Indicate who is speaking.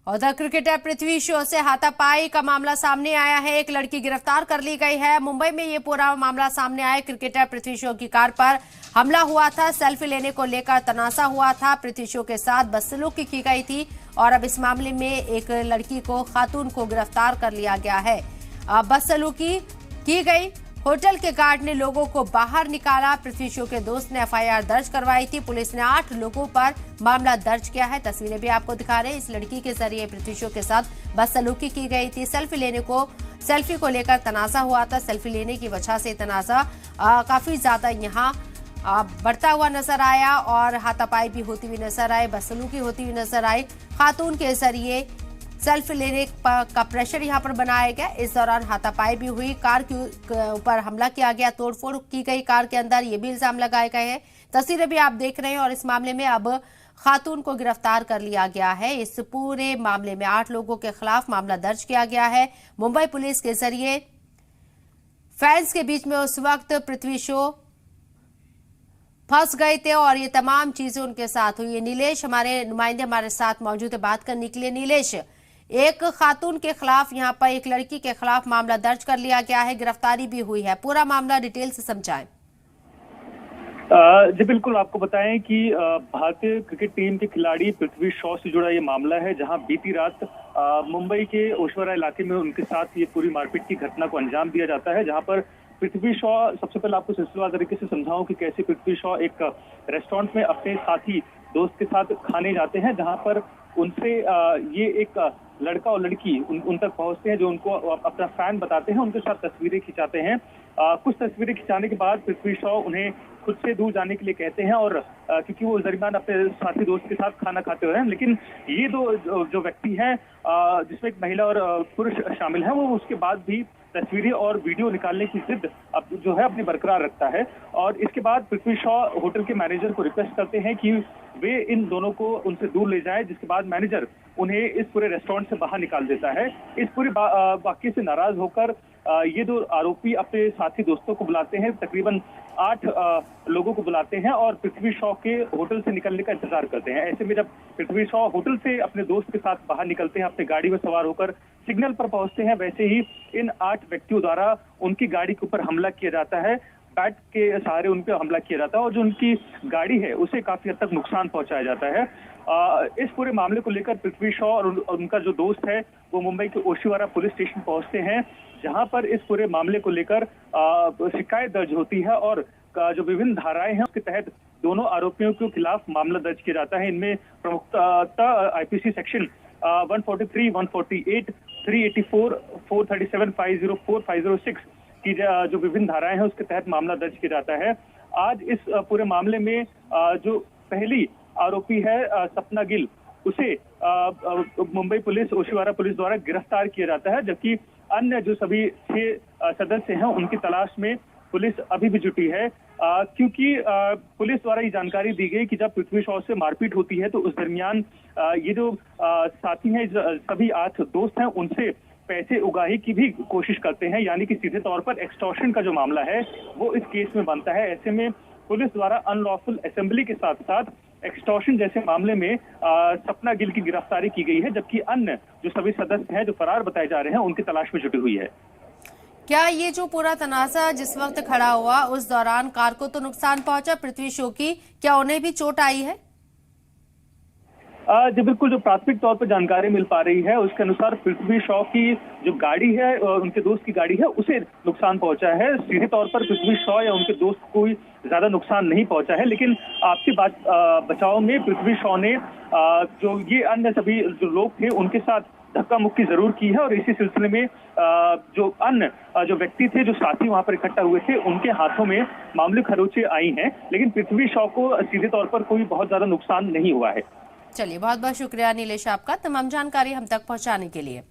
Speaker 1: उधर क्रिकेटर पृथ्वी शॉ से हाथापाई का मामला सामने आया है। एक लड़की गिरफ्तार कर ली गई है। मुंबई में ये पूरा मामला सामने आया। क्रिकेटर पृथ्वी शॉ की कार पर हमला हुआ था। सेल्फी लेने को लेकर तनाजा हुआ था। पृथ्वी शॉ के साथ बदसलूकी की गई थी और अब इस मामले में एक लड़की को, खातून को गिरफ्तार कर लिया गया है। बदसलूकी की गई। होटल के गार्ड ने लोगों को बाहर निकाला। पृथ्वी शॉ के दोस्त ने एफआईआर दर्ज करवाई थी। पुलिस ने 8 लोगों पर मामला दर्ज किया है। तस्वीरें भी आपको दिखा रहे हैं। इस लड़की के जरिए पृथ्वी शॉ के साथ बदसलूकी की गई थी। सेल्फी को लेकर तनाजा हुआ था। सेल्फी लेने की वजह से तनाजा काफी ज्यादा यहाँ बढ़ता हुआ नजर आया और हाथापाई भी होती हुई नजर आई, बदसलूकी होती हुई नजर आई। खातून के जरिए सेल्फी लेने का प्रेशर यहां पर बनाया गया। इस दौरान हाथापाई भी हुई। कार के ऊपर हमला किया गया, तोड़फोड़ की गई कार के अंदर, ये भी इल्जाम लगाए गए हैं। तस्वीरें भी आप देख रहे हैं और इस मामले में अब खातून को गिरफ्तार कर लिया गया है। इस पूरे मामले में 8 लोगों के खिलाफ मामला दर्ज किया गया है। मुंबई पुलिस के जरिए फैंस के बीच में उस वक्त पृथ्वी शॉ फंस गए थे और ये तमाम चीजें उनके साथ हुई। नीलेश हमारे नुमाइंदे हमारे साथ मौजूद है बात करने के लिए। नीलेश, एक खातून के खिलाफ, यहाँ पर एक लड़की के खिलाफ मामला दर्ज कर लिया गया है, गिरफ्तारी भी हुई है। पूरा मामला डिटेल से समझाएं।
Speaker 2: जी बिल्कुल, आपको बताएं कि भारतीय क्रिकेट टीम के खिलाड़ी पृथ्वी शॉ से जुड़ा ये मामला है, जहां बीती रात मुंबई के ओशवारा इलाके में उनके साथ ये पूरी मारपीट की घटना को अंजाम दिया जाता है। जहां पर पृथ्वी शॉ, सबसे पहले आपको सिलसिलेवार तरीके से समझाऊं कि कैसे पृथ्वी शॉ एक रेस्टोरेंट में अपने साथी दोस्त के साथ खाने जाते हैं, जहां पर उनसे ये एक लड़का और लड़की उन तक पहुंचते हैं जो उनको अपना फैन बताते हैं, उनके साथ तस्वीरें खिंचाते हैं। कुछ तस्वीरें खिंचाने के बाद पृथ्वी शॉ उन्हें खुद से दूर जाने के लिए कहते हैं और क्योंकि वो दरमियान अपने साथी दोस्त के साथ खाना खाते हुए हैं। लेकिन ये जो व्यक्ति हैं, जिसमें एक महिला और पुरुष शामिल हैं, वो उसके बाद भी तस्वीरें और वीडियो निकालने की जिद अब जो है अपनी बरकरार रखता है। और इसके बाद पृथ्वी शॉ होटल के मैनेजर को रिक्वेस्ट करते हैं कि वे इन दोनों को उनसे दूर ले जाए, जिसके बाद मैनेजर उन्हें इस पूरे रेस्टोरेंट से बाहर निकाल देता है। इस पूरे वाकये से नाराज होकर ये 2 आरोपी अपने साथी दोस्तों को बुलाते हैं, तकरीबन 8 लोगों को बुलाते हैं और पृथ्वी शॉ के होटल से निकलने का इंतजार करते हैं। ऐसे में जब पृथ्वी शॉ होटल से अपने दोस्त के साथ बाहर निकलते हैं, अपनी गाड़ी में सवार होकर सिग्नल पर पहुंचते हैं, वैसे ही इन 8 व्यक्तियों द्वारा उनकी गाड़ी के ऊपर हमला किया जाता है। बैट के सहारे उन पर हमला किया जाता है और जो उनकी गाड़ी है उसे काफी हद तक नुकसान पहुंचाया जाता है। इस पूरे मामले को लेकर पृथ्वी शॉ और उनका जो दोस्त है वो मुंबई के ओशिवारा पुलिस स्टेशन पहुंचते हैं, जहां पर इस पूरे मामले को लेकर शिकायत दर्ज होती है और जो विभिन्न धाराएं हैं उसके तहत दोनों आरोपियों के खिलाफ मामला दर्ज किया जाता है। इनमें प्रमुखतः आईपीसी सेक्शन 143, 148, 384, 437, 504, 506 की जो विभिन्न धाराएं हैं उसके तहत मामला दर्ज किया जाता है। आज इस पूरे मामले में जो पहली आरोपी है सपना गिल, उसे मुंबई पुलिस, ओशिवारा पुलिस द्वारा गिरफ्तार किया जाता है, जबकि अन्य जो सभी 6 सदस्य हैं उनकी तलाश में पुलिस अभी भी जुटी है। क्योंकि पुलिस द्वारा ये जानकारी दी गई कि जब पृथ्वी शॉ से मारपीट होती है तो उस दरमियान ये जो साथी हैं, सभी 8 दोस्त हैं, उनसे पैसे उगाही की भी कोशिश करते हैं, यानी कि सीधे तौर पर एक्सटॉर्शन का जो मामला है वो इस केस में बनता है। ऐसे में पुलिस द्वारा अनलॉफुल असेंबली के साथ साथ एक्सटॉर्शन जैसे मामले में सपना गिल की गिरफ्तारी की गई है, जबकि अन्य जो सभी सदस्य हैं जो फरार बताए जा रहे हैं उनकी तलाश में जुटी हुई है।
Speaker 1: क्या ये जो पूरा तनाजा जिस वक्त खड़ा हुआ उस दौरान कार को तो नुकसान पहुंचा पृथ्वी शॉ की, क्या उन्हें भी चोट आई है?
Speaker 2: जी बिल्कुल, जो प्राथमिक तौर पर जानकारी मिल पा रही है उसके अनुसार पृथ्वी शॉ की जो गाड़ी है, उनके दोस्त की गाड़ी है, उसे नुकसान पहुंचा है। सीधे तौर पर पृथ्वी शॉ या उनके दोस्त को कोई ज्यादा नुकसान नहीं पहुंचा है, लेकिन आपसी बचाव में पृथ्वी शॉ ने जो ये अन्य सभी जो लोग थे उनके साथ धक्का मुक्की जरूर की है और इसी सिलसिले में जो अन्य जो व्यक्ति थे, जो साथी वहां पर इकट्ठा हुए थे, उनके हाथों में मामूली खरोंचें आई हैं, लेकिन पृथ्वी शॉ को सीधे तौर पर कोई बहुत ज्यादा नुकसान नहीं हुआ है।
Speaker 1: चलिए, बहुत बहुत शुक्रिया नीलेश आपका तमाम जानकारी हम तक पहुंचाने के लिए।